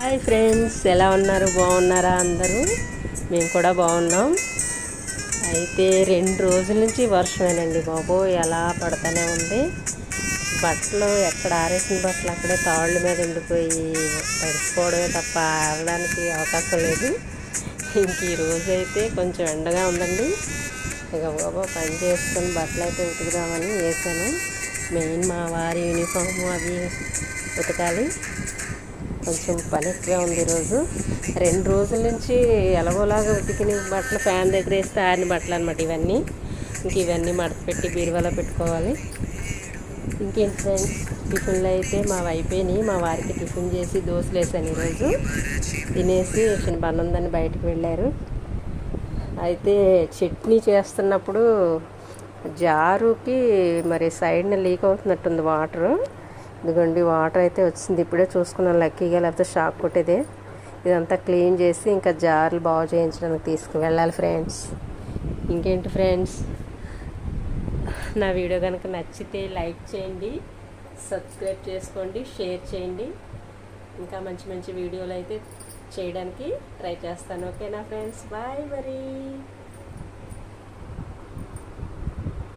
Hi friends, ఎలా ఉన్నారు? బాగున్నారా అందరూ? మేము కూడా బాగున్నాం. అయితే 2 రోజుల నుంచి వర్షమేనండి బాబు, ఎలా పడుతూనే ఉంది. బట్టలు ఎక్కడ ఆరేసిన బట్టలు అక్కడే తాళ్ళ మీద ఉండిపోయి తడిసిపోవడమే తప్ప ఆరడానికి అవకాశం లేదు. ఇంక ఈరోజు అయితే కొంచెం ఎండగా ఉందండి. ఇక బాబా పని చేసుకొని బట్టలు అయితే ఉతుకుదామని వేసాను. మెయిన్ మా వారి యూనిఫామ్ అవి ఉతకాలి. కొంచెం పని ఎక్కువ ఉంది ఈరోజు. 2 రోజుల నుంచి ఎలాగోలాగా ఉతికిన బట్టలు ఫ్యాన్ దగ్గర వేస్తే ఆరిన బట్టలు అనమాట ఇవన్నీ. ఇవన్నీ మడత పెట్టి బీరువాలో పెట్టుకోవాలి. ఇంకేంటి ఫ్రెండ్స్, టిఫిన్లు అయితే మా అయిపోయినాయి. మా వారికి టిఫిన్ చేసి దోశలు వేసాను ఈరోజు. తినేసి చిన్న పని ఉందని బయటకు వెళ్ళారు. అయితే చట్నీ చేస్తున్నప్పుడు జారుకి మరి సైడ్న లీక్ అవుతున్నట్టుంది వాటరు. ఇదిగోండి వాటర్ అయితే వచ్చింది, ఇప్పుడే చూసుకున్నాను లక్కీగా, లేకపోతే షాక్ కొట్టేదే. ఇదంతా క్లీన్ చేసి ఇంకా జార్లు బాగు చేయించడానికి తీసుకువెళ్ళాలి ఫ్రెండ్స్. ఇంకేంటి ఫ్రెండ్స్, నా వీడియో కనుక నచ్చితే లైక్ చేయండి, సబ్స్క్రైబ్ చేసుకోండి, షేర్ చేయండి. ఇంకా మంచి మంచి వీడియోలు అయితే చేయడానికి ట్రై చేస్తాను. ఓకేనా ఫ్రెండ్స్? బాయ్ మరి.